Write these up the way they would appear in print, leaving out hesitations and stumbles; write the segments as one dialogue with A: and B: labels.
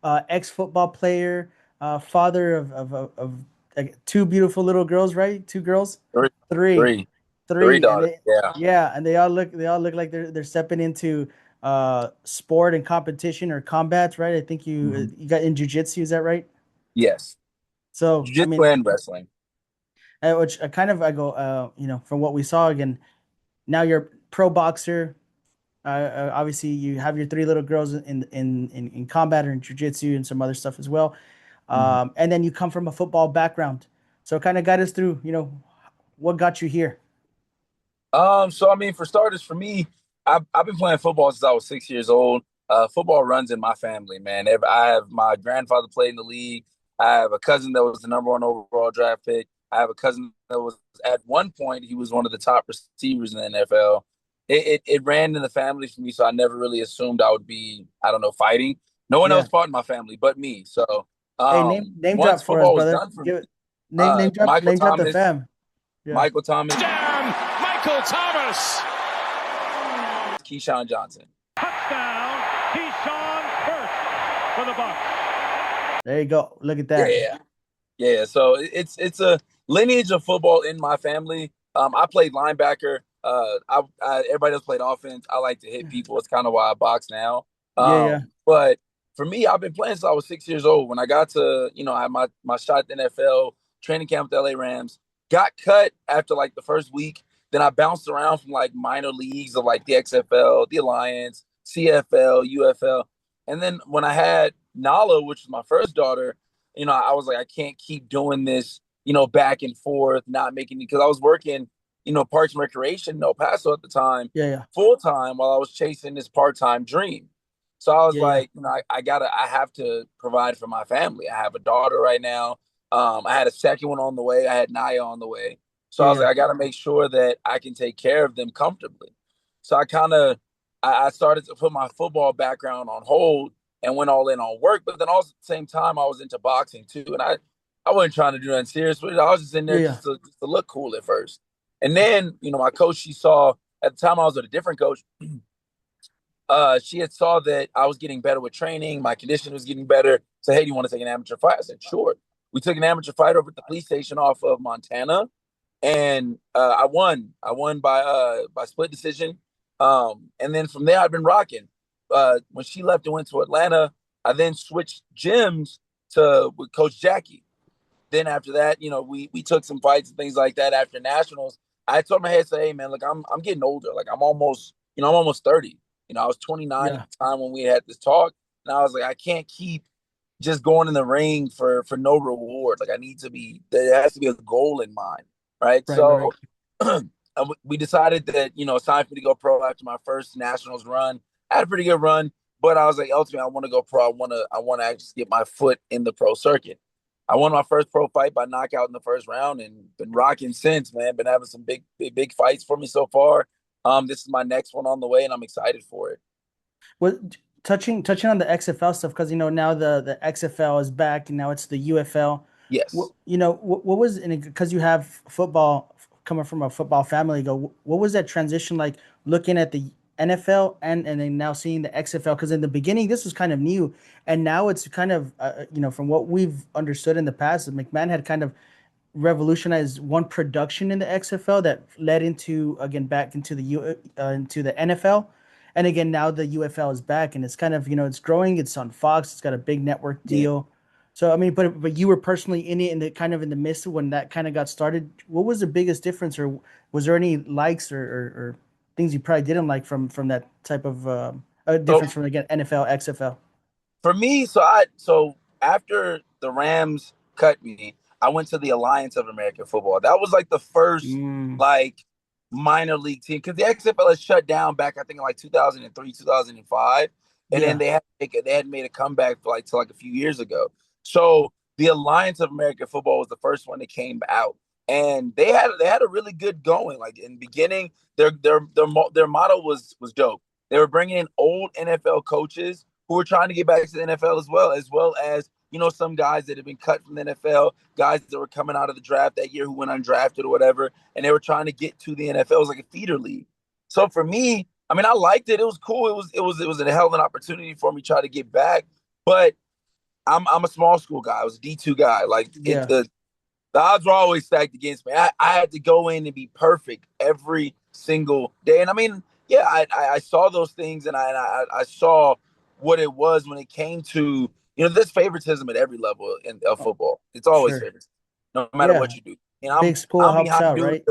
A: ex-football player, father of like, two beautiful little girls, right? Two girls,
B: Three,
A: three,
B: three, three
A: three, and
B: daughters.
A: they,
B: Yeah.
A: yeah, and they all look like they're stepping into sport and competition or combats, right? I think you
B: Mhm.
A: you got in jujitsu, is that right?
B: Yes.
A: So I
B: Jiu-jitsu
A: mean,
B: and wrestling.
A: which I kind of I go, from what we saw again, now you're a pro boxer. Obviously, you have your three little girls in combat or in jujitsu and some other stuff as well.
B: Mhm.
A: And then you come from a football background, so kind of guide us through, what got you here.
B: So I mean, for starters, for me, I've been playing football since I was 6 years old. Football runs in my family, man. I have my grandfather played in the league. I have a cousin that was the number one overall draft pick. I have a cousin that was at one point he was one of the top receivers in the NFL. It ran in the family for me, so I never really assumed I would be, I don't know, fighting. No one else
A: Yeah.
B: fought in my family but me. So
A: Hey, name
B: once
A: drop for us,
B: football was
A: brother.
B: done for me,
A: Give it name drop
B: Michael
A: name drop the
B: Thomas,
A: fam. Yeah.
B: Michael Thomas,
C: Down, Michael Thomas.
B: Keyshawn Johnson.
C: Touchdown, Keyshawn first for the Bucks.
A: There you go. Look at that.
B: Yeah. Yeah, so it's a lineage of football in my family. I played linebacker. Everybody else played offense. I like to hit people. It's kind of why I box now.
A: Yeah, yeah,
B: But for me, I've been playing since I was 6 years old. When I got to, I had my shot at the NFL, training camp with the LA Rams, got cut after like the first week. Then I bounced around from like minor leagues of like the XFL, the Alliance, CFL, UFL. And then when I had Nala, which was my first daughter, I was like, I can't keep doing this, back and forth, not making because I was working, Parks and Recreation in El Paso at the time,
A: yeah, yeah,
B: full time while I was chasing this part time dream. So I was
A: yeah, yeah,
B: like, I have to provide for my family. I have a daughter right now. I had a second one on the way. I had Naya on the way. So
A: yeah,
B: I was
A: yeah,
B: like, I got to make sure that I can take care of them comfortably. So I started to put my football background on hold and went all in on work. But then also at the same time, I was into boxing too, and I wasn't trying to do anything serious with it. I was just in
A: yeah,
B: there
A: yeah.
B: just to look cool at first. And then my coach, she saw at the time I was with a different coach. She had saw that I was getting better with training, my condition was getting better. So hey, do you want to take an amateur fight? I said sure. We took an amateur fight over at the police station off of Montana, and I won. I won by split decision. And then from there, I've been rocking. When she left and went to Atlanta, I then switched gyms to with Coach Jackie. Then after that, we took some fights and things like that after nationals. I told my head, say, hey man, look, I'm getting older. Like I'm almost 30. I was 29 at
A: Yeah.
B: the time when we had this talk, and I was like, I can't keep just going in the ring for no reward. Like I need to be there has to be a goal in mind, right?
A: Right, right,
B: So
A: right.
B: we decided that it's time for me to go pro after my first nationals run. I had a pretty good run, but I was like, ultimately, I want to go pro. I want to actually get my foot in the pro circuit. I won my first pro fight by knockout in the first round, and been rocking since. Man, been having some big fights for me so far. This is my next one on the way, and I'm excited for it.
A: What touching on the XFL stuff, because now the XFL is back and now it's the UFL.
B: Yes.
A: What was, because you have football coming from a football family, what was that transition like, looking at the NFL and then now seeing the XFL? Because in the beginning this was kind of new, and now it's kind of, from what we've understood in the past, McMahon had kind of revolutionized one production in the XFL that led into, again, back into into the NFL. And again, now the UFL is back and it's kind of, it's growing. It's on Fox. It's got a big network
B: Yeah.
A: deal. So I mean, but you were personally in it, in the kind of in the midst of when that kind of got started. What was the biggest difference, or was there any likes or things you probably didn't like from that type of
B: So
A: difference from, again, NFL XFL?
B: for me, so after the Rams cut me, I went to the Alliance of American Football. That was like the first
A: Mm,
B: like minor league team because the XFL has shut down back I think in like 2003, 2005, and then
A: yeah,
B: they had made a comeback for like to like a few years ago. So the Alliance of American Football was the first one that came out, and they had a really good going. Like in the beginning, their motto was dope. They were bringing in old NFL coaches who are trying to get back to the NFL as well as some guys that have been cut from the NFL, guys that were coming out of the draft that year who went undrafted or whatever, and they were trying to get to the NFL. It was like a feeder league. So for me, I mean, I liked it. It was cool. It was a hell of an opportunity for me to try to get back. But I'm a small school guy. I was a D2 guy. Like
A: Yeah.
B: the odds were always stacked against me. I had to go in and be perfect every single day. And I mean, yeah, I saw those things, and I saw what it was when it came to, there's favoritism at every level of
A: Oh,
B: football. It's always
A: sure.
B: favoritism, no matter
A: Yeah.
B: what you do. And
A: Big school
B: I'm
A: helps
B: behind
A: out,
B: dudes.
A: right?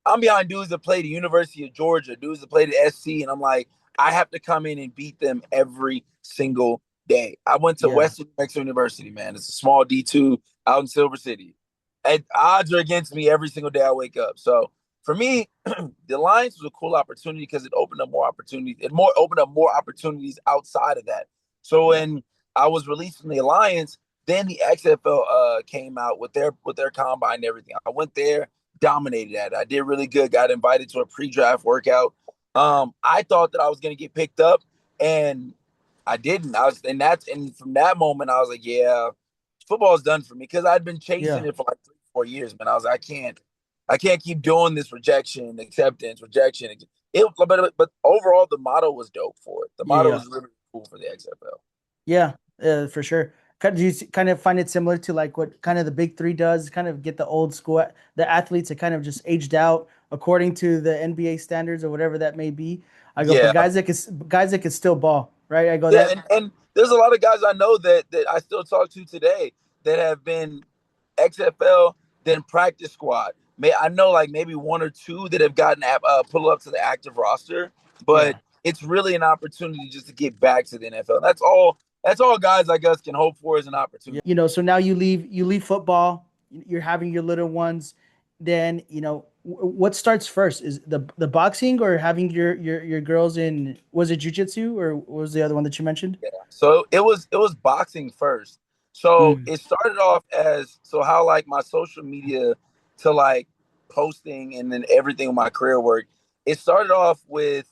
B: I'm behind dudes that play the University of Georgia, dudes that play the SC, and I'm like, I have to come in and beat them every single day. I went to
A: Yeah.
B: Western New Mexico University, man. It's a small D2 out in Silver City. And odds are against me every single day I wake up. So for me, the Alliance was a cool opportunity because it opened up more opportunities. Opened up more opportunities outside of that. So
A: Yeah.
B: when I was released from the Alliance, then the XFL came out with their combine and everything. I went there, dominated at it. I did really good. Got invited to a pre-draft workout. I thought that I was going to get picked up, and I didn't. And from that moment, I was like, yeah, football is done for me, because I'd been chasing
A: Yeah.
B: it for like 3 4 years, man. I was like, I can't keep doing this rejection, acceptance, rejection. But overall, the motto was dope for it. The
A: Yeah.
B: motto
A: Yeah.
B: was really cool for the XFL.
A: Yeah, for sure. Do you kind of find it similar to like what kind of the big three does? Kind of get the old school, the athletes that kind of just aged out according to the NBA standards or whatever that may be. I go, but
B: Yeah,
A: guys that can still ball, right? I go
B: yeah,
A: that.
B: and there's a lot of guys I know that I still talk to today that have been XFL, then practice squad. I know like maybe one or two that have gotten pull up to the active roster, but
A: Yeah.
B: it's really an opportunity just to get back to the NFL. That's all. That's all guys, I guess, can hope for, is an opportunity.
A: So now you leave football, you're having your little ones, then what starts first? Is the boxing or having your girls in, was it jujitsu or what was the other one that you mentioned?
B: Yeah. So it was boxing first. So
A: Mm,
B: it started off as, so how like my social media to like posting and then everything with my career work. It started off with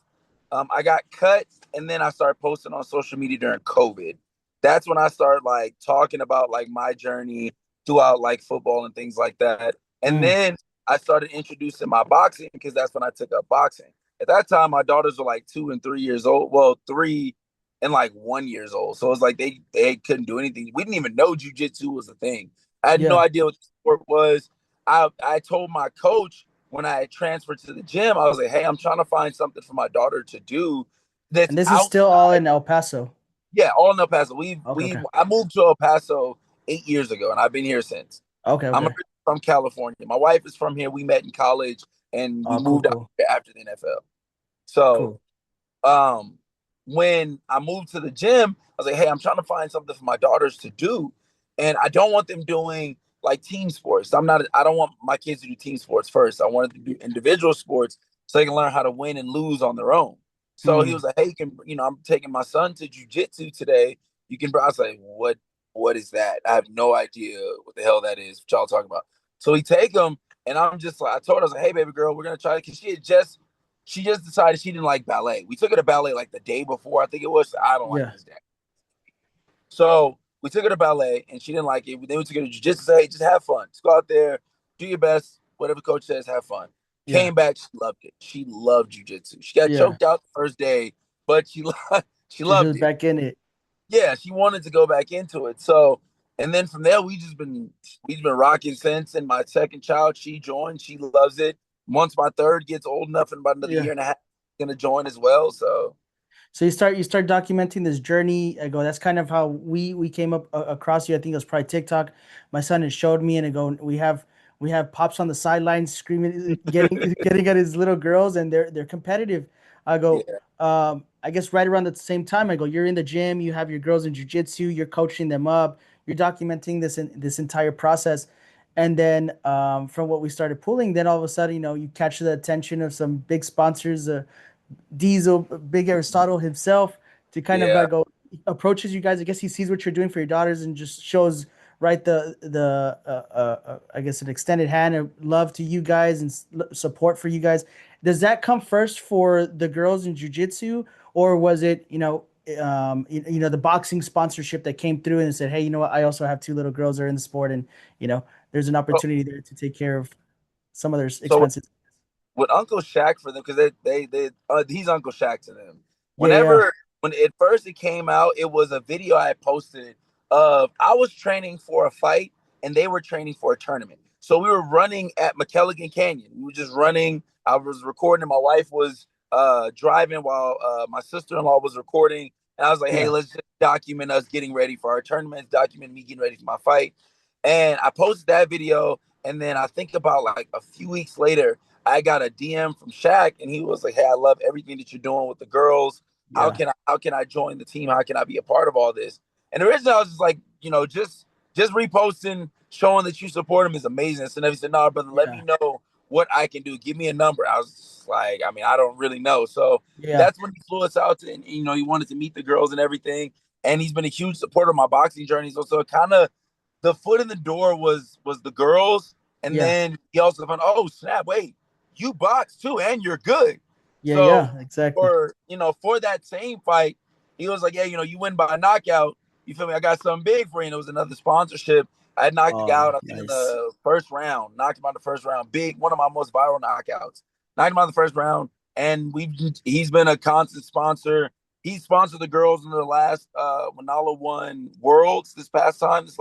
B: I got cut, and then I started posting on social media during COVID. That's when I started like talking about like my journey throughout like football and things like that. And
A: mm,
B: then I started introducing my boxing, because that's when I took up boxing. At that time, my daughters were like 2 and 3 years old. Well, 3 and like 1 years old. So it's like they couldn't do anything. We didn't even know jujitsu was a thing. I had no
A: yeah.
B: idea what the sport was. I told my coach when I had transferred to the gym, I was like, hey, I'm trying to find something for my daughter to do that's
A: And this is still all
B: outside.
A: in El Paso.
B: Yeah, all in El Paso. We
A: Okay,
B: we
A: okay.
B: I moved to El Paso 8 years ago, and I've been here since.
A: Okay,
B: I'm
A: okay.
B: originally from California. My wife is from here. We met in college, and we
A: Oh, cool,
B: moved out
A: cool,
B: here after the NFL. So
A: cool.
B: um when I moved to the gym, I was like, hey, I'm trying to find something for my daughters to do. And I don't want them doing like team sports. I don't want my kids to do team sports first. I wanted to do individual sports so they can learn how to win and lose on their own. So he
A: Hmm.
B: was like, hey, I'm taking my son to jujitsu today. You can, I was like, what is that? I have no idea what the hell that is, what y'all talking about. So he take him, and I'm just like, I told her, I was like, hey, baby girl, we're gonna try it, because she just decided she didn't like ballet. We took her to ballet like the day before, I think it was. I don't like
A: Yeah,
B: this dad. So we took her to ballet, and she didn't like it. Then we took her to jiu-jitsu. Say, hey, just have fun. Just go out there, do your best. Whatever coach says, have fun.
A: yeah,
B: Came back, she loved it. She loved jiu-jitsu. She got
A: yeah.
B: choked out the first day, but she
A: She
B: loved
A: was
B: it.
A: back in it.
B: Yeah, she wanted to go back into it. So, and then from there, we've been rocking since. And my second child, she joined. She loves it. Once my third gets old enough, in about another
A: Yeah.
B: year and a half, gonna join as well. So
A: So you start documenting this journey. I go, that's kind of how we came up across you. I think it was probably TikTok. My son had showed me, and I go, we have pops on the sidelines screaming, getting at his little girls, and they're competitive. I go,
B: yeah,
A: I guess right around the same time, I go, you're in the gym, you have your girls in jujitsu, you're coaching them up, you're documenting this entire process. And then from what we started pulling, then all of a sudden, you catch the attention of some big sponsors, Diesel, Big Aristotle himself, to kind of
B: yeah.
A: go approaches you guys. I guess he sees what you're doing for your daughters and just shows right the I guess an extended hand of love to you guys and support for you guys. Does that come first for the girls in jujitsu, or was it the boxing sponsorship that came through and said, hey, you know what? I also have two little girls that are in the sport, and there's an
B: So,
A: opportunity there to take care of some of their
B: so
A: expenses.
B: with Uncle Shaq for them, because he's Uncle Shaq to them.
A: Yeah, yeah,
B: When it first came out, it was a video I had posted of I was training for a fight and they were training for a tournament. So we were running at McKelligan Canyon. We were just running. I was recording and my wife was driving while my sister-in-law was recording. And I was like, hey,
A: Yeah.
B: let's just document us getting ready for our tournaments, document me getting ready for my fight. And I posted that video. And then I think about like a few weeks later, I got a DM from Shaq and he was like, hey, I love everything that you're doing with the girls.
A: Yeah.
B: How can I join the team? How can I be a part of all this? And originally I was just like, just reposting, showing that you support him is amazing. So then he said, no, brother, let
A: Yeah.
B: me know what I can do. Give me a number. I was like, I mean, I don't really know. So
A: Yeah.
B: that's when he flew us out to, and, he wanted to meet the girls and everything. And he's been a huge supporter of my boxing journey. So kind of the foot in the door was the girls. And
A: Yeah.
B: then he also found, oh, snap, wait, you box too, and you're good.
A: Yeah.
B: So
A: Yeah. Exactly.
B: for that same fight, he was like, yeah, you win by a knockout. You feel me? I got something big for you. And it was another sponsorship. I had knocked the guy
A: Oh,
B: out, I think, in
A: nice.
B: the first round. Knocked him out in the first round. Big, one of my most viral knockouts. Knocked him out in the first round. And he's been a constant sponsor. He sponsored the girls in the last when Nala won Worlds this past time, these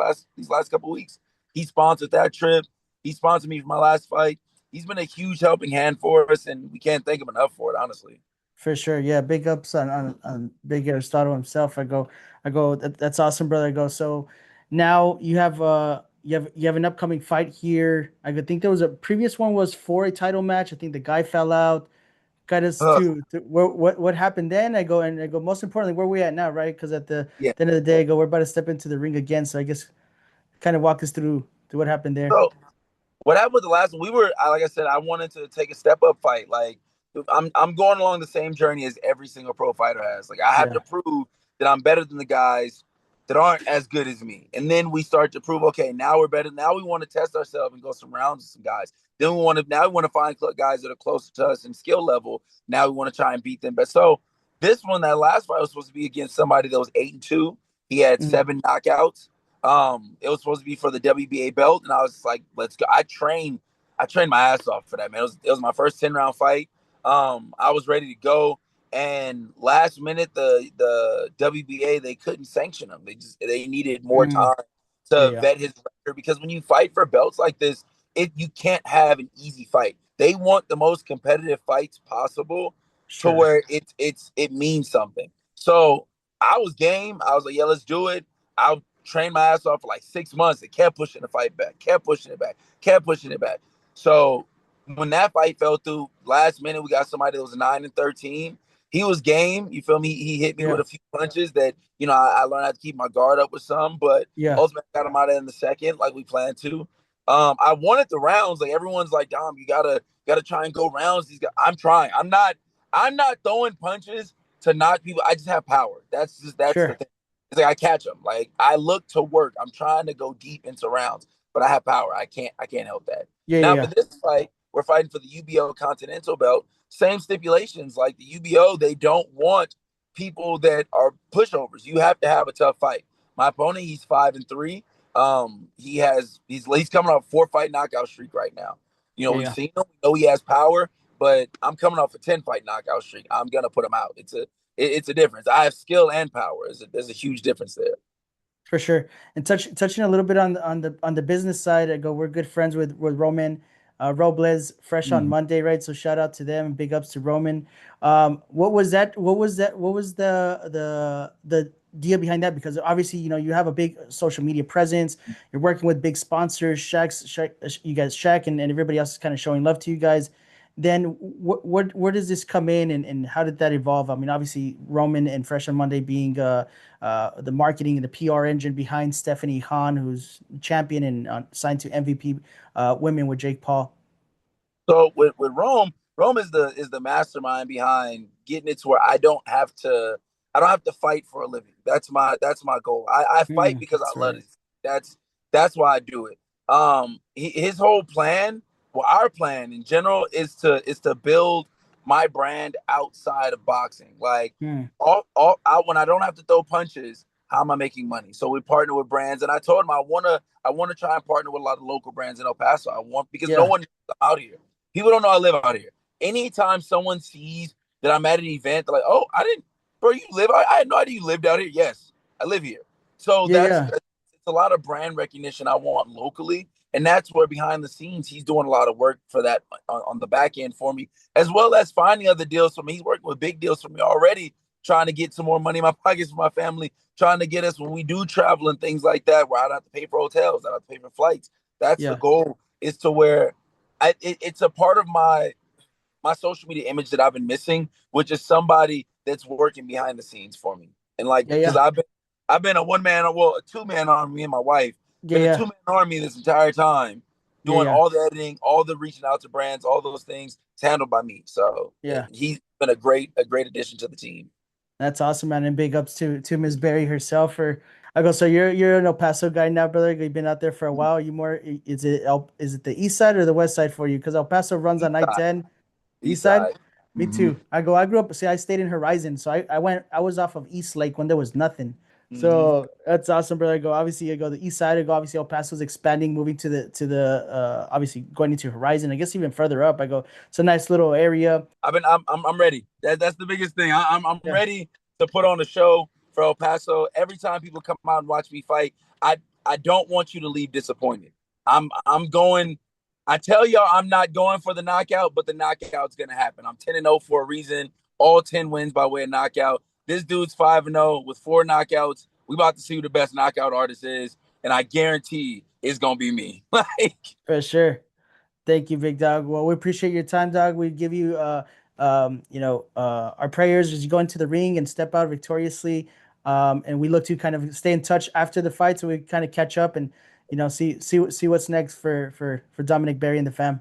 B: last couple of weeks. He sponsored that trip. He sponsored me for my last fight. He's been a huge helping hand for us, and we can't thank him enough for it, honestly.
A: For sure. Yeah. Big ups on Big Aristotle himself. That's awesome, brother. I go, so now you have an upcoming fight here. I could think there was a previous one was for a title match. I think the guy fell out. Got us
B: Uh,
A: to what happened then? I go, most importantly, where we at now, right? Because at
B: yeah.
A: the end of the day, I go, we're about to step into the ring again. So I guess kind of walk us through what happened there.
B: So what happened with the last one? Like I said, I wanted to take a step up fight. Like I'm going along the same journey as every single pro fighter has. Like I have
A: Yeah.
B: to prove that I'm better than the guys that aren't as good as me. And then we start to prove, okay, now we're better. Now we want to test ourselves and go some rounds with some guys. Then we want to find guys that are closer to us in skill level. Now we want to try and beat them. But so this one, that last fight was supposed to be against somebody that was 8-2. He had
A: Mm,
B: 7 knockouts. It was supposed to be for the WBA belt, and I was like, let's go. I trained my ass off for that, man. It was my first 10-round fight. I was ready to go. And last minute, the WBA, they couldn't sanction him. They needed more
A: mm,
B: time
A: yeah,
B: to
A: yeah,
B: vet his record, because when you fight for belts like this, you can't have an easy fight. They want the most competitive fights possible to
A: sure,
B: where it means something. So I was game. I was like, yeah, let's do it. I trained my ass off for like 6 months. It kept pushing the fight back, kept pushing it back, kept pushing it back. So when that fight fell through last minute, we got somebody that was 9-13. He was game. You feel me? He hit me with
A: yeah,
B: a few punches that, I learned how to keep my guard up with some, but
A: yeah,
B: ultimately got him out of in the second, like we planned to. I wanted the rounds. Like everyone's like, Dom, you gotta try and go rounds. I'm trying. I'm not throwing punches to knock people. I just have power. That's the
A: sure,
B: thing. It's like I catch them. Like I look to work. I'm trying to go deep into rounds, but I have power. I can't help that.
A: yeah, yeah,
B: Now for
A: yeah,
B: this fight, we're fighting for the UBO Continental Belt. Same stipulations. Like the UBO, they don't want people that are pushovers. You have to have a tough fight. My opponent, he's 5-3. He's coming off a 4-fight knockout streak right now.
A: yeah,
B: We've
A: yeah,
B: seen him. We know he has power, but I'm coming off a 10-fight knockout streak. I'm gonna put him out. It's a difference. I have skill and power. There's a huge difference there.
A: for sure. And touching a little bit on the business side, I go, we're good friends with Roman Robles, fresh on
B: Mhm.
A: Monday, right? So shout out to them and big ups to Roman. What was that? What was the deal behind that? Because obviously, you have a big social media presence. You're working with big sponsors, you guys, Shaq, and everybody else is kind of showing love to you guys. Then where does this come in, and how did that evolve? I mean, obviously Roman and Fresh on Monday being the marketing and the PR engine behind Stephanie Han, who's champion and signed to MVP women with Jake Paul.
B: So with Rome is the mastermind behind getting it to where I don't have to fight for a living. That's my goal. I fight because
A: That's
B: I love
A: right.
B: it. That's why I do it. His whole plan, well, our plan in general is to build my brand outside of boxing. Like
A: Mm,
B: when I don't have to throw punches, how am I making money? So we partner with brands, and I told him I wanna try and partner with a lot of local brands in El Paso. Because no
A: yeah,
B: one knows out here. People don't know I live out here. Anytime someone sees that I'm at an event, they're like, "Oh, I didn't, bro. You live out? I had no idea you lived out here." Yes, I live here. So
A: Yeah,
B: that's
A: yeah,
B: it's a lot of brand recognition I want locally, and that's where behind the scenes he's doing a lot of work for that on the back end for me, as well as finding other deals for me. He's working with big deals for me already, trying to get some more money in my pockets for my family, trying to get us when we do travel and things like that, where I don't have to pay for hotels, I don't have to pay for flights. That's the
A: yeah,
B: goal. Is to where it's a part of my social media image that I've been missing, which is somebody that's working behind the scenes for me. And like,
A: yeah,
B: because
A: yeah,
B: I've been a one man, well, a two-man army, me and my wife,
A: yeah,
B: been a
A: yeah,
B: two-man army this entire time,
A: yeah,
B: doing
A: yeah,
B: all the editing, all the reaching out to brands, all those things. It's handled by me. So
A: yeah.
B: he's been a great addition to the team.
A: That's awesome, man. And big ups to Miss Barry herself. For I go. So you're an El Paso guy now, brother. You've been out there for a while. You more is it the east side or the west side for you? Because El Paso runs
B: East
A: on I
B: side,
A: 10. East
B: east
A: side.
B: side.
A: Me
B: Mm-hmm.
A: too. I grew up. See, I stayed in Horizon, so I was off of East Lake when there was nothing.
B: Mm-hmm.
A: So that's awesome, brother. I go obviously. I go the east side. I go obviously El Paso's expanding, moving to the obviously going into Horizon. I guess even further up. I go. It's a nice little area.
B: I'm ready. That's the biggest thing. I'm
A: Yeah.
B: ready to put on a show for El Paso. Every time people come out and watch me fight, I I don't want you to leave disappointed. I'm going. I tell y'all I'm not going for the knockout, but the knockout's gonna happen. I'm 10-0 for a reason. All 10 wins by way of knockout. This dude's 5-0 with 4 knockouts. We about to see who the best knockout artist is, and I guarantee it's gonna be me. Like
A: For sure. Thank you, big dog. Well, we appreciate your time, dog. We give you our prayers as you go into the ring and step out victoriously. And we look to kind of stay in touch after the fight so we kind of catch up and see what's next for Dominic Barry and the fam.